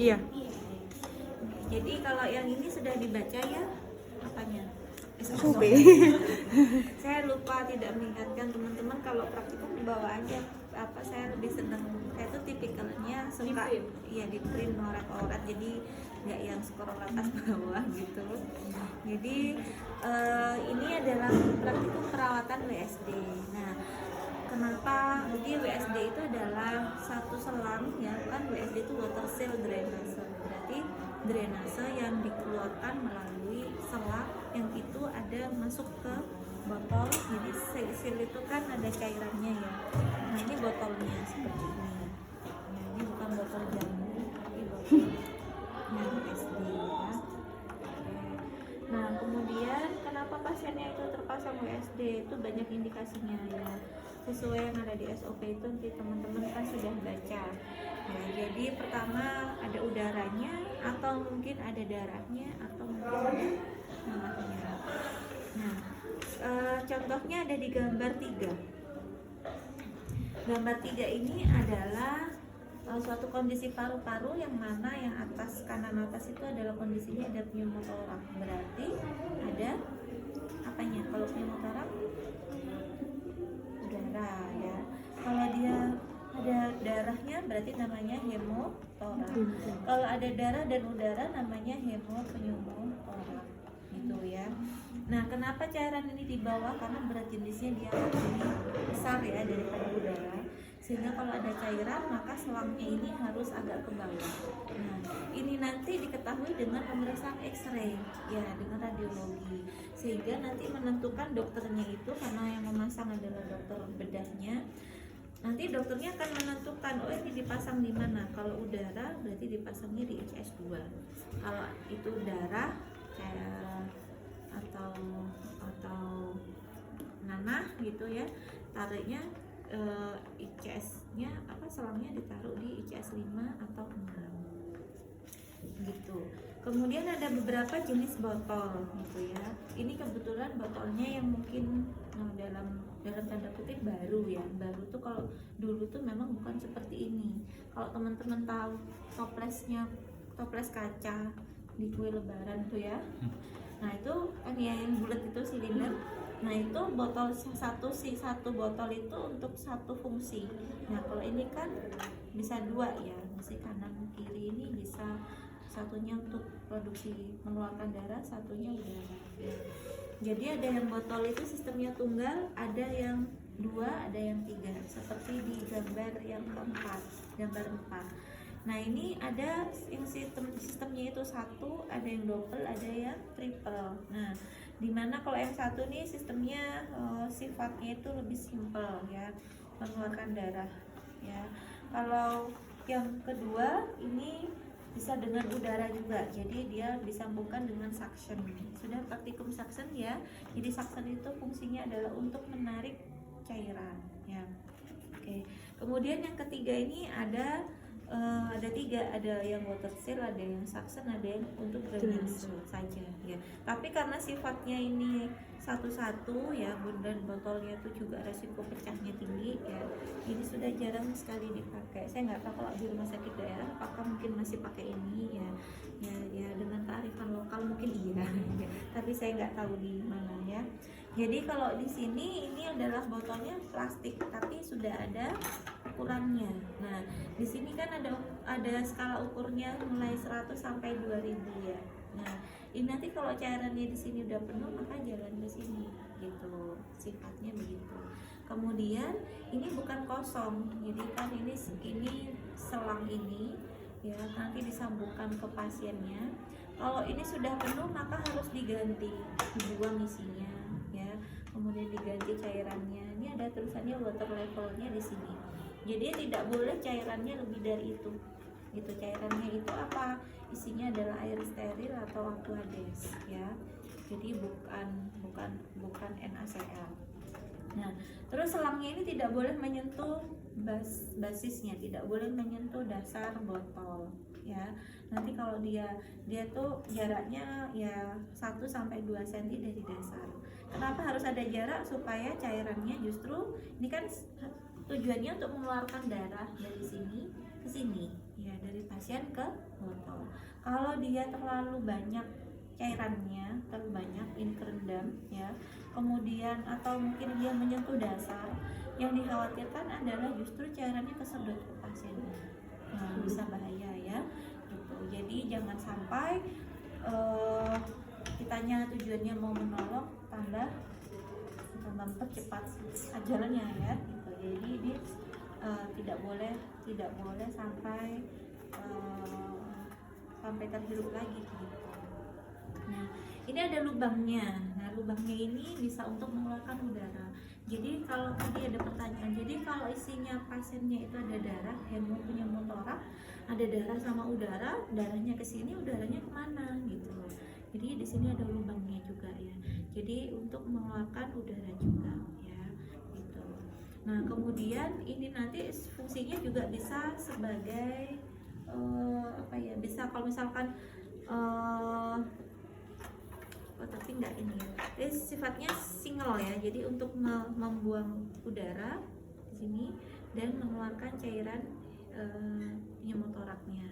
Iya. Jadi kalau yang ini sudah dibaca ya apanya? SOP. Saya lupa tidak mengingatkan teman-teman kalau praktikum dibawa aja. Saya lebih senang, saya tuh tipikalnya suka ya di print orat-orat, jadi nggak yang scroll atas bawah gitu. Jadi ini adalah praktikum perawatan WSD. Nah, kenapa? Jadi WSD itu adalah satu selang ya, kan WSD itu water seal drainase, berarti drainase yang dikeluarkan melalui selang yang itu ada masuk ke botol. Jadi seal itu kan ada cairannya ya. Nah ini botolnya seperti ini. Nah, ini bukan botol jamu, tapi botol yang WSD ya. Nah kemudian kenapa pasiennya itu terpasang WSD, itu banyak indikasinya ya, sesuai yang ada di SOP itu nanti teman-teman kan sudah baca ya. Jadi pertama ada udaranya, atau mungkin ada darahnya, atau mungkin ada nanahnya. Nah contohnya ada di gambar 3. Gambar 3 ini adalah suatu kondisi paru-paru yang mana yang atas, kanan atas itu adalah kondisinya ada pneumotoraks, berarti ada apanya? Kalau pneumotoraks udara ya. Kalau dia ada darahnya berarti namanya hemotoraks. Kalau ada darah dan udara namanya hemopneumotoraks gitu ya. Nah, kenapa cairan ini di bawah? Karena berat jenisnya dia lebih besar ya daripada udara, sehingga kalau ada cairan maka selangnya ini harus agak ke bawah. Nah, ini nanti diketahui dengan pemeriksaan X-ray ya, dengan radiologi, sehingga nanti menentukan dokternya itu, karena yang memasang adalah dokter bedahnya. Nanti dokternya akan menentukan, oh ini dipasang di mana. Kalau udara berarti dipasangnya di ICS 2. Kalau itu darah kayak atau nanah gitu ya, tariknya ICS-nya selangnya ditaruh di ICS 5 atau 6 gitu. Kemudian ada beberapa jenis botol gitu ya. Ini kebetulan botolnya yang mungkin dalam tanda kutip baru ya. Baru tuh kalau dulu tuh memang bukan seperti ini. Kalau teman-teman tahu toples kaca di kue lebaran tuh ya. Nah itu kan yang bulat itu silinder. Nah itu botol satu botol itu untuk satu fungsi. Nah kalau ini kan bisa dua ya, masih kanan kiri, ini bisa satunya untuk produksi mengeluarkan darah, satunya udara. Jadi ada yang botol itu sistemnya tunggal, ada yang 2, ada yang 3, seperti di gambar yang keempat, gambar 4. Nah ini ada yang sistemnya itu 1, ada yang double, ada yang triple. Nah dimana kalau yang 1 nih sistemnya sifatnya itu lebih simple ya, mengeluarkan darah ya. Kalau yang kedua ini bisa dengan udara juga, jadi dia disambungkan dengan suction. Sudah praktikum suction ya. Jadi suction itu fungsinya adalah untuk menarik cairan ya. Oke. Kemudian yang ketiga ini ada 3, ada yang water seal, ada yang suction, ada yang untuk drainase saja ya. Tapi karena sifatnya ini satu-satu ya, dan botolnya itu juga resiko pecahnya tinggi ya, ini sudah jarang sekali dipakai. Saya nggak tahu kalau di rumah sakit daerah apakah mungkin masih pakai ini ya. Ya dengan kearifan lokal mungkin iya ya. Tapi saya nggak tahu di mana ya. Jadi kalau di sini ini adalah botolnya plastik tapi sudah ada ukurannya. Nah, di sini kan ada skala ukurnya mulai 100 sampai 2000 ya. Nah, ini nanti kalau cairannya di sini udah penuh maka jalan ke sini gitu. Sifatnya begitu. Kemudian ini bukan kosong. Jadi kan ini selang ini ya nanti disambungkan ke pasiennya. Kalau ini sudah penuh maka harus diganti, dibuang isinya ya. Kemudian diganti cairannya. Ini ada tulisannya water levelnya di sini. Jadi tidak boleh cairannya lebih dari itu. Gitu, cairannya itu apa? Isinya adalah air steril atau aqueous ya. Jadi bukan NaCl. Nah, terus selangnya ini tidak boleh menyentuh basisnya, tidak boleh menyentuh dasar botol ya. Nanti kalau dia tuh jaraknya ya 1 sampai 2 cm dari dasar. Kenapa harus ada jarak? Supaya cairannya justru ini kan tujuannya untuk mengeluarkan darah dari sini ke sini ya, dari pasien ke botol. Kalau dia terlalu banyak cairannya, terlalu banyak ini kerendam ya, kemudian atau mungkin dia menyentuh dasar, yang dikhawatirkan adalah justru cairannya kesedot ke pasiennya, bisa bahaya ya gitu. Jadi jangan sampai kitanya tujuannya mau menolong tambah mempercepat ajalnya ya gitu. Jadi dia tidak boleh sampai terhirup lagi gitu. Nah, ini ada lubangnya. Nah, lubangnya ini bisa untuk mengeluarkan udara. Jadi kalau tadi ada pertanyaan, jadi kalau isinya pasiennya itu ada darah, pneumotorak, ada darah sama udara, darahnya ke sini, udaranya kemana gitu. Jadi di sini ada lubangnya juga ya. Jadi untuk mengeluarkan udara juga ya gitu. Nah, kemudian ini nanti fungsinya juga bisa sebagai bisa kalau misalkan tapi enggak ini ya. Ini sifatnya single ya. Jadi untuk membuang udara di sini dan mengeluarkan cairan pneumotoraknya.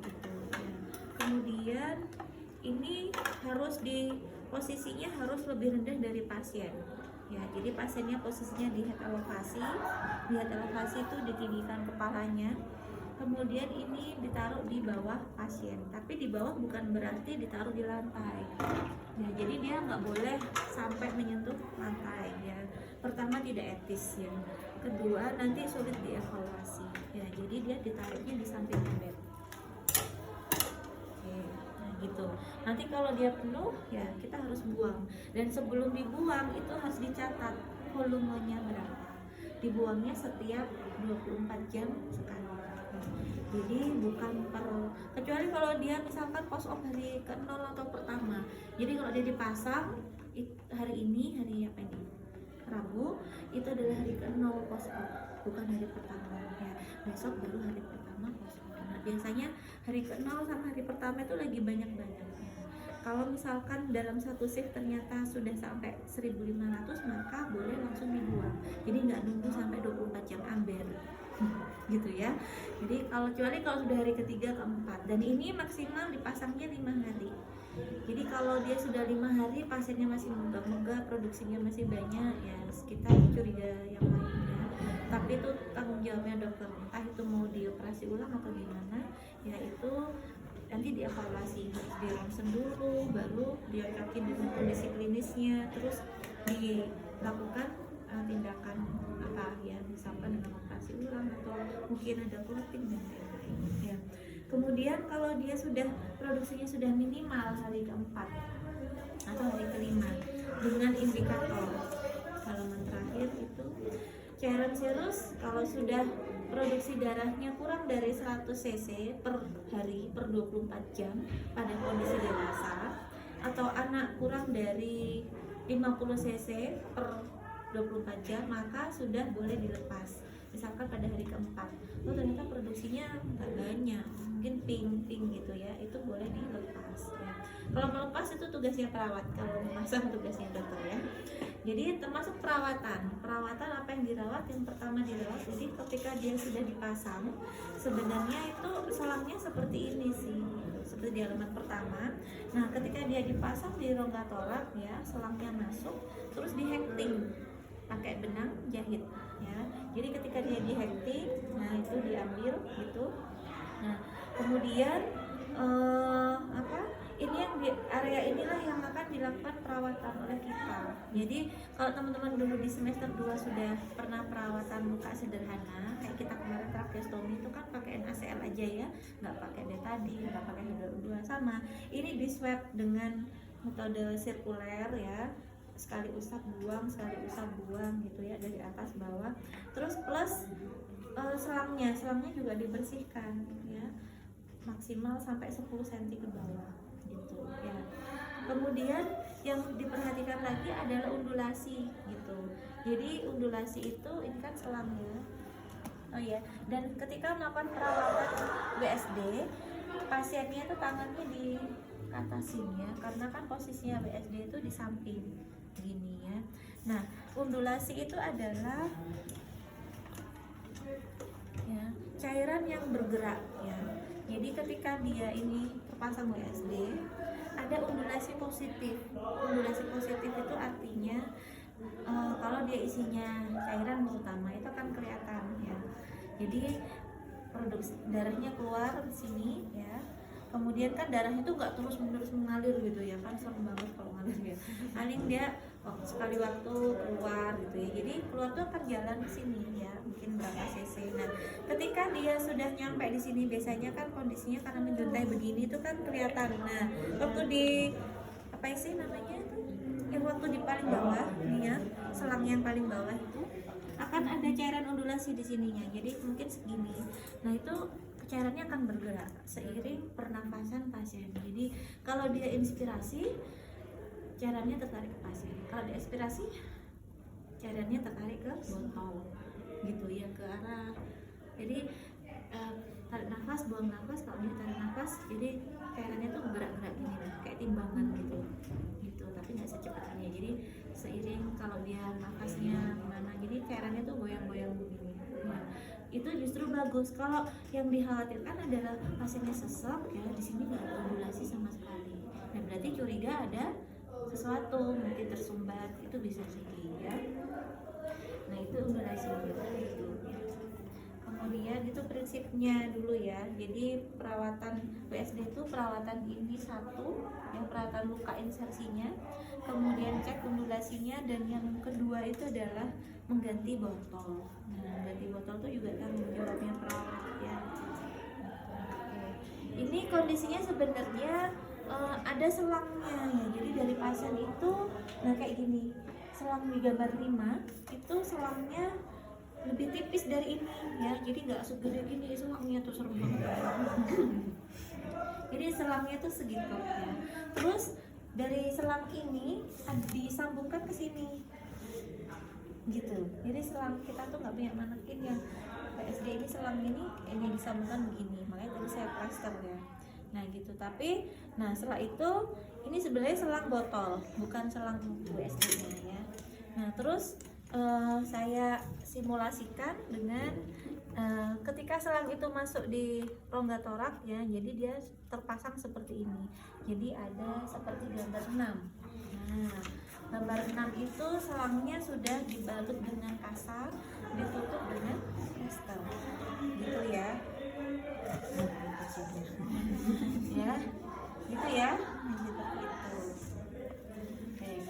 Gitu ya. Kemudian ini harus posisinya harus lebih rendah dari pasien. Ya, jadi pasiennya posisinya di head elevasi. Di head elevasi itu ditinggikan kepalanya. Kemudian ini ditaruh di bawah pasien, tapi di bawah bukan berarti ditaruh di lantai ya, jadi dia nggak boleh sampai menyentuh lantai ya. Pertama tidak etis ya, kedua nanti sulit dievaluasi ya, jadi dia ditaruhnya di samping bed. Oke, nah gitu. Nanti kalau dia penuh ya kita harus buang, dan sebelum dibuang itu harus dicatat volumenya berapa. Dibuangnya setiap 24 jam sekali. Jadi bukan kecuali kalau dia misalkan post op hari ke-0 atau pertama. Jadi kalau dia dipasang hari ini, hari apa ini? Rabu, itu adalah hari ke-0 post op, bukan hari pertama ya. Besok baru hari pertama post op. Nah, biasanya hari ke-0 sama hari pertama itu lagi banyak-banyaknya. Kalau misalkan dalam satu shift ternyata sudah sampai 1.500, maka boleh langsung dibuang. Jadi nggak nunggu sampai 24 jam amber. Gitu ya. Jadi kecuali kalau sudah hari ketiga keempat, dan ini maksimal dipasangnya 5 hari. Jadi kalau dia sudah 5 hari pasiennya masih megah-megah, produksinya masih banyak ya, kita curiga yang lainnya. Tapi itu tanggung jawabnya dokter, entah itu mau dioperasi ulang atau gimana ya, itu nanti dievaluasi, harus di ronsen dulu, baru diocokin dengan kondisi klinisnya, terus dilakukan tindakan apa ya, misalkan dengan operasi ulang atau mungkin ada clotting dan lain-lain ya. Kemudian kalau dia sudah produksinya sudah minimal hari keempat atau hari kelima dengan indikator halaman terakhir itu cairan serus, kalau sudah produksi darahnya kurang dari 100 cc per hari per 24 jam pada kondisi dewasa, atau anak kurang dari 50 cc per 24 jam, maka sudah boleh dilepas. Misalkan pada hari keempat, ternyata produksinya nggak banyak, mungkin ping gitu ya, itu boleh dilepas ya. Kalau melepas itu tugasnya perawat, kalau memasang tugasnya dokter ya. Jadi termasuk perawatan apa yang dirawat, yang pertama dirawat. Jadi ketika dia sudah dipasang, sebenarnya itu selangnya seperti ini sih, seperti di halaman pertama. Nah, ketika dia dipasang di rongga torak ya, selangnya masuk, terus dihekting pakai benang jahit ya. Jadi ketika dia dihekting, nah itu diambil gitu. Nah, kemudian ini yang di area inilah yang akan dilakukan perawatan oleh kita. Jadi kalau teman-teman dulu di semester 2 sudah pernah perawatan luka sederhana, kayak kita kemarin tracheostomi itu kan pakai NaCl aja ya, nggak pakai betadine, nggak pakai hidrolur 2 sama. Ini di swab dengan metode sirkuler ya, sekali usap buang gitu ya, dari atas bawah. Terus plus selangnya juga dibersihkan ya, maksimal sampai 10 cm ke bawah gitu ya. Kemudian yang diperhatikan lagi adalah undulasi gitu. Jadi undulasi itu ini kan selangnya. Oh ya, dan ketika melakukan perawatan BSD, pasiennya itu tangannya di atasin ya, karena kan posisinya BSD itu di samping gini ya. Nah, undulasi itu adalah ya, cairan yang bergerak ya. Jadi ketika dia ini terpasang WSD, ada undulasi positif. Undulasi positif itu artinya kalau dia isinya cairan terutama itu akan kelihatan ya. Jadi produksi darahnya keluar di sini ya. Kemudian kan darahnya itu nggak terus menerus mengalir gitu ya, kan serem banget kalau ngalir ya. Paling dia sekali waktu keluar gitu ya. Jadi keluar tuh akan jalan ke sini ya, mungkin berapa cc. Nah, ketika dia sudah nyampe di sini, biasanya kan kondisinya karena menjuntai begini itu kan kelihatan. Nah, waktu di apa sih namanya itu? Yang waktu di paling bawah nih ya, selang yang paling bawah itu akan ada cairan undulasi di sininya. Jadi mungkin segini. Nah, itu cairannya akan bergerak seiring pernafasan pasien. Jadi kalau dia inspirasi, cairannya tertarik ke pasien. Kalau dia ekspirasi, cairannya tertarik ke botol, gitu ya, ke arah. Jadi tarik nafas, buang nafas. Kalau dia tarik nafas, jadi cairannya tuh bergerak-gerak gini, kayak timbangan gitu. Tapi nggak secepat ini. Jadi seiring kalau dia nafasnya gimana, jadi cairannya tuh goyang-goyang begini. Nah, itu justru bagus. Kalau yang dikhawatirkan adalah pasiennya sesek ya, di sini nggak ada ondulasi sama sekali. Nah, berarti curiga ada sesuatu, mungkin tersumbat, itu bisa jadi ya. Nah, itu ondulasi itu ya. Kemudian itu prinsipnya dulu ya. Jadi perawatan WSD itu perawatan ini satu, yang perawatan luka insersinya, kemudian cek ondulasinya, dan yang kedua itu adalah mengganti botol. Nah, mengganti botol itu juga tanggung jawabnya perawat ya. Ini kondisinya sebenarnya ada selangnya ya. Jadi dari pasien itu, nah kayak gini, selang di gambar 5 itu selangnya lebih tipis dari ini ya. Jadi nggak segede gini selangnya tuh, serem banget. Jadi selangnya tuh segitu ya. Terus dari selang ini disambungkan ke sini gitu. Jadi selang kita tuh nggak punya manekin yang PSD ini, selang ini disambungkan begini, makanya tadi saya plaster ya. Nah gitu. Tapi nah setelah itu ini sebenarnya selang botol, bukan selang USG nya ya. Nah terus saya simulasikan dengan ketika selang itu masuk di rongga torak ya, jadi dia terpasang seperti ini. Jadi ada seperti gambar 6. Nah, gambar 6 itu selangnya sudah dibalut dengan kasar, ditutup dengan plaster. Gitu ya. Ya. Gitu ya. Gitu. Oke.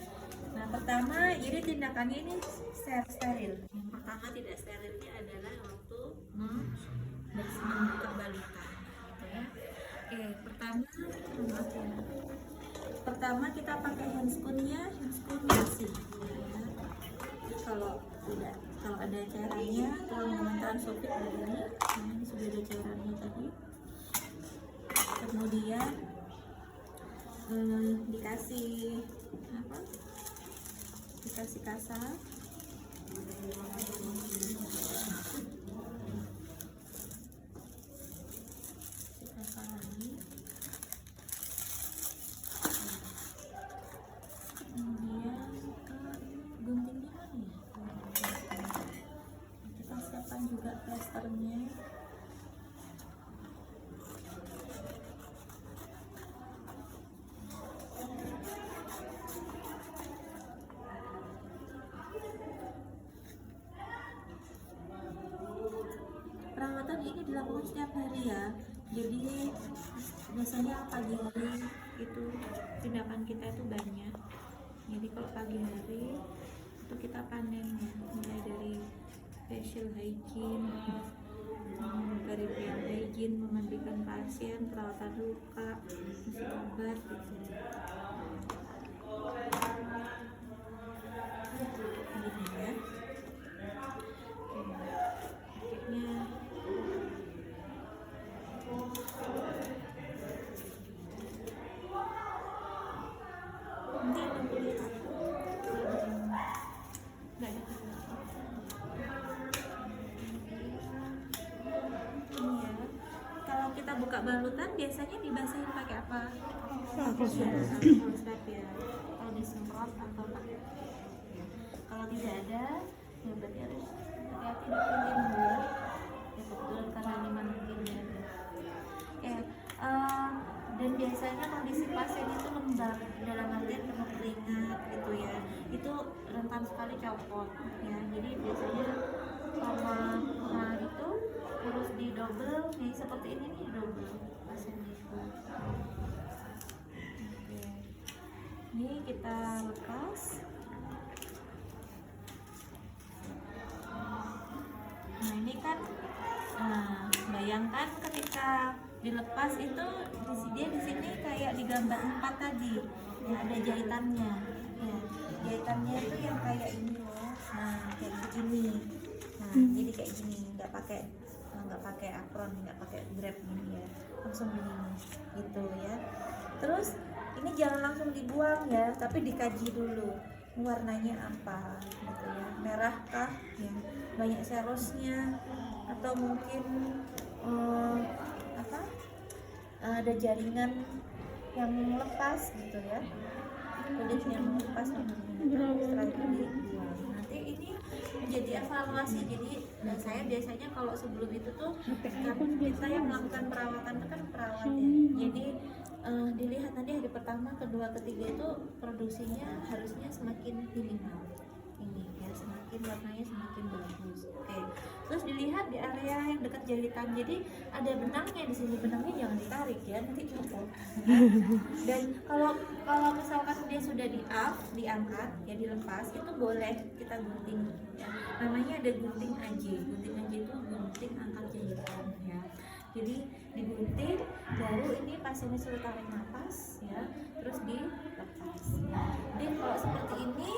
Nah, pertama jadi tindakannya ini steril. Yang pertama tidak sterilnya adalah waktu membuka balita, gitu ya. Oke, pertama kita pakai handscoon-nya bersih. Ya. Kalau ada cairannya, tolong dengan transopik begini. Nah, ini sudah ada cairannya tadi. Kemudian dikasih kasar. Juga plasternya. Perawatan ini dilakukan setiap hari ya. Jadi biasanya pagi hari itu tindakan kita itu banyak. Jadi kalau pagi hari itu kita panen ya, mulai dari facial hygiene, periodic hygiene, memandikan pasien, perawatan luka, kasih obat gitu. Gini ya. Paketnya nanti aku lihat. Nggak ada. Kita buka balutan biasanya dibasahin pakai apa? Step ya. Kalau disemprot atau pakai. Kalau tidak ada, ya berarti harus hati-hati dulu. Ya, pasien itu lembab dalam artian penuh keringat gitu ya, itu rentan sekali copot ya. Jadi biasanya selama itu harus didobel nih, seperti ini nih, double pasien itu. Oke, ini kita lepas. Nah ini kan, bayangkan ketika dilepas itu dia di sini kayak di gambar 4 tadi ya, ada jahitannya ya, jahitannya itu yang kayak ini loh. Nah kayak begini, nah jadi kayak gini, nggak pakai apron, nggak pakai grab gini ya, langsung begini gitu ya. Terus ini jangan langsung dibuang ya, tapi dikaji dulu warnanya apa gitu ya, merah kah ya, banyak serosnya, atau mungkin ada jaringan yang lepas gitu ya, kulit yang lepas setelah itu dibuang. Nanti ini menjadi evaluasi. Jadi saya biasanya kalau sebelum itu tuh kita yang melakukan perawatan itu kan perawat ya, jadi dilihat nanti hari pertama, kedua, ketiga itu produksinya harusnya semakin minimal ini ya, semakin warnanya semakin bagus. Oke, terus dilihat di area yang dekat jahitan, jadi ada benangnya di sini, benangnya jangan ditarik ya, nanti copot. Dan kalau misalkan dia sudah diangkat ya, dilepas, itu boleh kita gunting ya, namanya ada gunting AJ. Gunting AJ itu gunting angkat jahitan ya. Jadi digunting, baru ini pasiennya sudah tarik nafas ya, terus dilepas ya. Jadi kalau seperti ini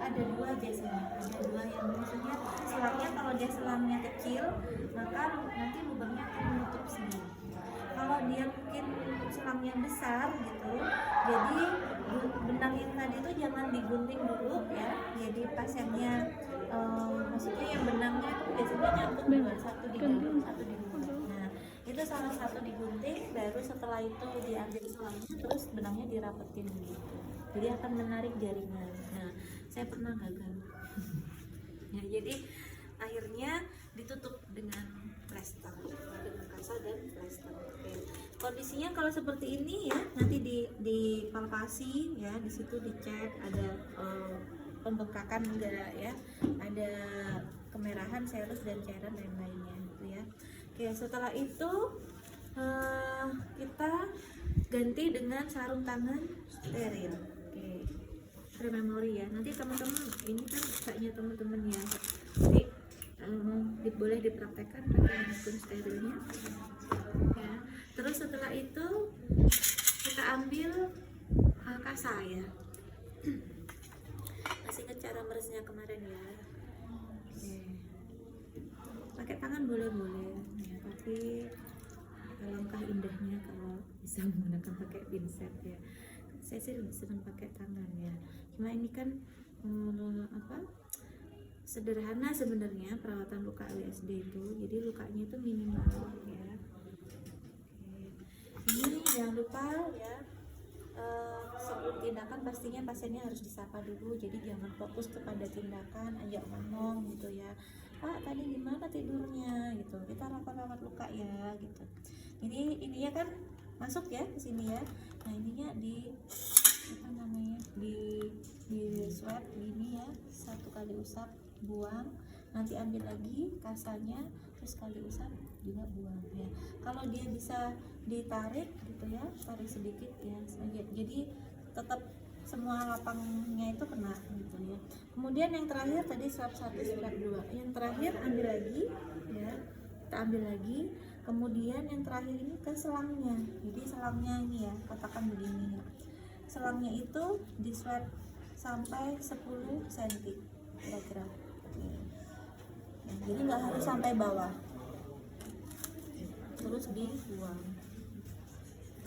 ada dua biasanya, ada dua yang maksudnya selangnya, kalau dia selangnya kecil maka nanti lubangnya akan menutup sendiri. Kalau dia mungkin selangnya besar gitu, jadi benang yang tadi itu jangan digunting dulu ya, jadi pasiennya maksudnya yang benangnya itu biasanya nyambung dua, satu di dalam, satu di luar. Nah itu salah satu digunting, baru setelah itu diambil selangnya, terus benangnya dirapetin gitu, jadi akan menarik jaringan. Nah saya pernah gagal ya, jadi akhirnya ditutup dengan plester, dengan kasa dan plester. Oke. Kondisinya kalau seperti ini ya, nanti dipalpasi ya, di situ dicek ada pembengkakan enggak ya, ada kemerahan, serus dan cairan dan lainnya gitu ya. Oke, setelah itu kita ganti dengan sarung tangan steril. Oke, memori ya, nanti teman-teman ini kan kaknya teman-teman ya, jadi boleh dipraktekkan pakai handphone sterilnya ya. Terus setelah itu kita ambil kasa ya, masih ingat cara meresnya kemarin ya. Oke. Pakai tangan boleh-boleh ya, tapi alangkah indahnya kalau bisa menggunakan pakai pinset ya. Saya sih lebih senang pakai tangan ya, cuma ini kan sederhana sebenarnya perawatan luka WSD itu, jadi lukanya itu minimal ya. Oke. Ini jangan lupa ya, sebelum tindakan pastinya pasiennya harus disapa dulu, jadi jangan fokus kepada tindakan, ajak ngomong gitu ya, Pak tadi gimana tidurnya gitu, kita rawat luka ya gitu. Jadi ininya kan masuk ya ke sini ya, nah ininya di swab gini ya, 1 kali usap buang, nanti ambil lagi kasanya, terus kali usap juga buang ya. Kalau dia bisa ditarik gitu ya, tarik sedikit ya, jadi tetap semua lapangnya itu kena gitu ya. Kemudian yang terakhir tadi swab 1, swab 2, yang terakhir ambil lagi ya, kita ambil lagi. Kemudian yang terakhir ini ke selangnya, jadi selangnya ini ya, katakan begini, selangnya itu di swab sampai 10 cm kira-kira. Nah, jadi nggak harus sampai bawah, terus dibuang.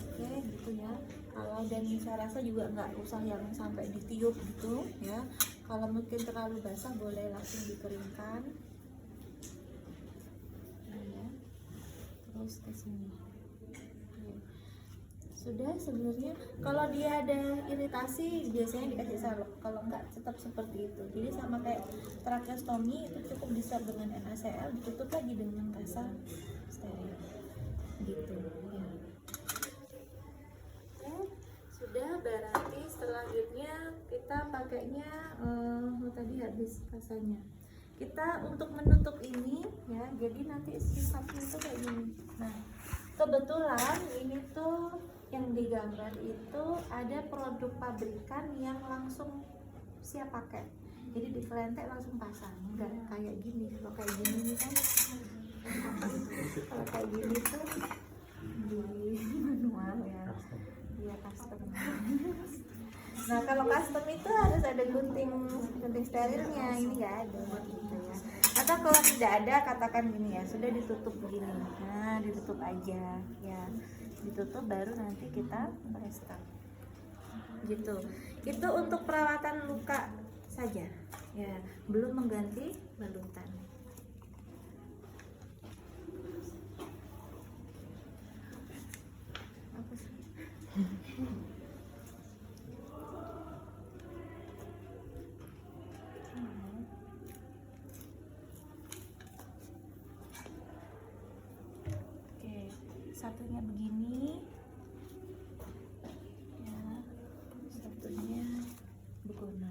Oke gitu ya. Kalau dan saya rasa juga nggak usah yang sampai ditiup gitu ya, kalau mungkin terlalu basah boleh langsung dikeringkan ya. Terus ke sini sudah. Sebenarnya kalau dia ada iritasi biasanya dikasih salep, kalau enggak tetap seperti itu. Jadi sama kayak tracheostomi itu cukup diswab dengan NaCl, ditutup lagi dengan kasa steril gitu ya. berarti selanjutnya kita pakainya tadi habis rasanya. Kita untuk menutup ini ya, jadi nanti sifatnya itu kayak gini. Nah, kebetulan ini tuh yang digambar itu ada produk pabrikan yang langsung siap pakai. Jadi dikelentek langsung pasang, enggak kayak gini. Kalau kayak gini nih kan, kalau kayak gini tuh di manual ya, dia custom. Nah kalau custom itu harus ada gunting sterilnya, ini nggak ada gitu ya. Atau kalau tidak ada katakan gini ya, sudah ditutup begini. Nah ditutup aja ya, ditutup baru nanti kita restart gitu. Itu untuk perawatan luka saja ya, belum mengganti balutan. Apa sih? Oke, satunya begini ya, satunya begona.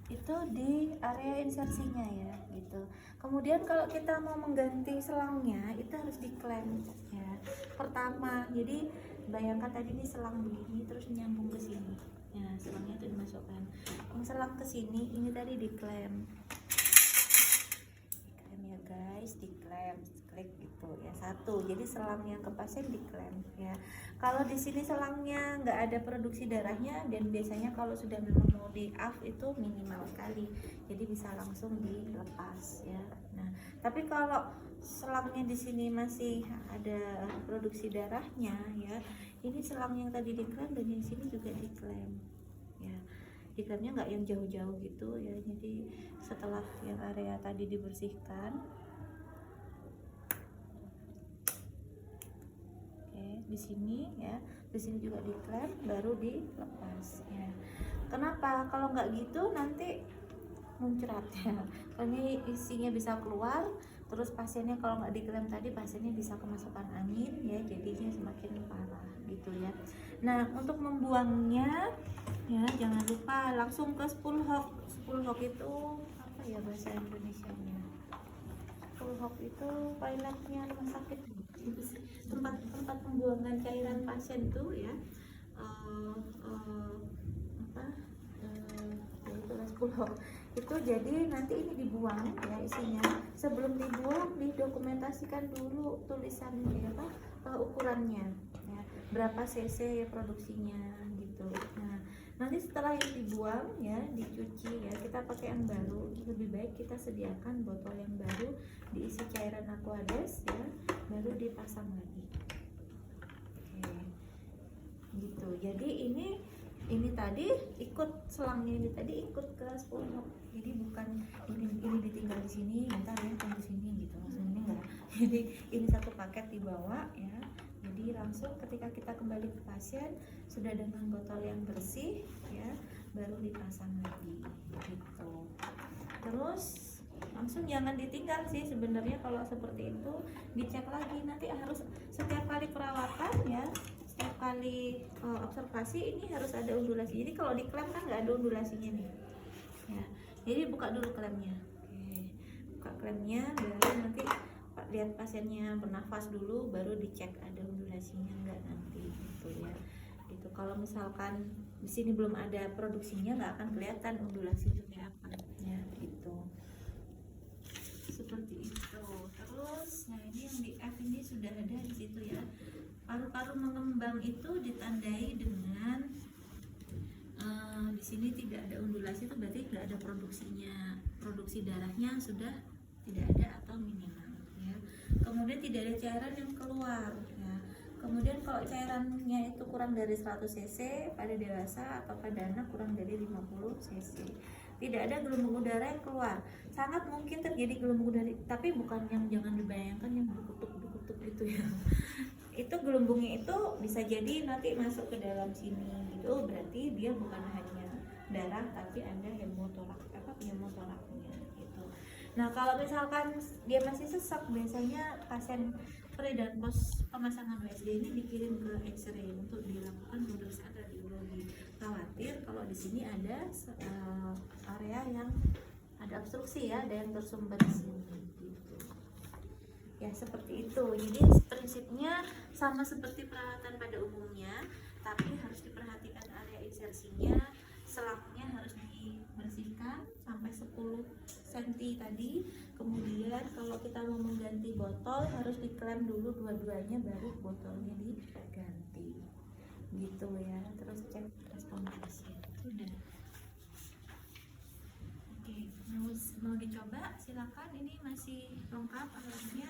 Itu di area insersinya ya gitu. Kemudian kalau kita mau mengganti selangnya itu harus diklem ya. Pertama, jadi bayangkan tadi ini selang begini terus nyambung ke sini. Ya, selangnya itu dimasukkan. Yang selang ke sini ini tadi diklem. Diklem ya guys, diklem, klik gitu ya. Satu, jadi selang yang ke pasien diklem ya. Kalau di sini selangnya nggak ada produksi darahnya, dan biasanya kalau sudah memang mau di off itu minimal sekali, jadi bisa langsung dilepas ya. Nah, tapi kalau selangnya di sini masih ada produksi darahnya ya, ini selang yang tadi diklem dan yang sini juga diklem ya. Diklemnya nggak yang jauh-jauh gitu ya. Jadi setelah yang area tadi dibersihkan, di sini ya, di sini juga diklem baru dilepas ya. Kenapa? Kalau nggak gitu nanti muncrat ya. Ini isinya bisa keluar, terus pasiennya kalau nggak diklem tadi pasiennya bisa kemasukan angin ya, jadinya semakin parah gitu ya. Nah untuk membuangnya ya jangan lupa langsung ke spool hook. Spool hook itu apa ya bahasa Indonesianya? Spool hook itu toiletnya rumah sakit, tempat pembuangan cairan pasien tuh ya. Itulah spool hook itu. Jadi nanti ini dibuang ya isinya. Sebelum dibuang didokumentasikan dulu tulisannya apa, ukurannya ya, berapa cc produksinya gitu. Nah nanti setelah ini dibuang ya, dicuci ya, kita pakai yang baru. Lebih baik kita sediakan botol yang baru, diisi cairan Aquades ya, baru dipasang lagi. Oke gitu. Jadi ini tadi ikut selangnya, ini tadi ikut ke spool hook. Jadi bukan ini ditinggal di sini, bentar ya tunggu sini gitu, maksudnya enggak. Jadi ini satu paket dibawa ya. Jadi langsung ketika kita kembali ke pasien sudah dengan botol yang bersih ya, baru dipasang lagi gitu. Terus langsung jangan ditinggal sih sebenarnya. Kalau seperti itu dicek lagi, nanti harus setiap kali perawatan ya, setiap kali observasi ini harus ada undulasi. Jadi kalau diklem kan nggak ada undulasinya nih ya, jadi buka dulu klemnya. Oke, buka klemnya baru nanti lihat pasiennya bernafas dulu, baru dicek ada undulasinya enggak nanti gitu ya. Itu kalau misalkan di sini belum ada produksinya nggak akan kelihatan undulasinya kayak apa ya gitu. Seperti itu. Terus nah ini yang di F ini sudah ada di situ ya. Paru-paru mengembang itu ditandai dengan di sini tidak ada undulasi, itu berarti tidak ada produksinya. Produksi darahnya sudah tidak ada atau minimal ya. Kemudian tidak ada cairan yang keluar ya. Kemudian kalau cairannya itu kurang dari 100 cc pada dewasa atau pada anak kurang dari 50 cc. Tidak ada gelombang udara yang keluar. Sangat mungkin terjadi gelombang udara, tapi bukan yang jangan dibayangkan yang berkutuk itu ya. Itu gelombangnya itu bisa jadi nanti masuk ke dalam sini gitu, berarti dia bukan hanya darah tapi ada pneumotoraknya gitu. Nah kalau misalkan dia masih sesak, biasanya pasien pre dan pos pemasangan USG ini dikirim ke X-ray untuk dilakukan pemeriksaan radiologi. Khawatir kalau di sini ada area yang ada obstruksi ya, ada yang tersumbat di sini gitu. Ya seperti itu. Jadi prinsipnya sama seperti perawatan pada umumnya, tapi harus diperhatikan area insersinya, selangnya harus dibersihkan sampai 10 cm tadi. Kemudian kalau kita mau mengganti botol harus diklem dulu dua-duanya, baru botolnya diganti gitu ya. Terus cek respon pasien. Sudah. Oke, mau dicoba silakan, ini masih lengkap alatnya.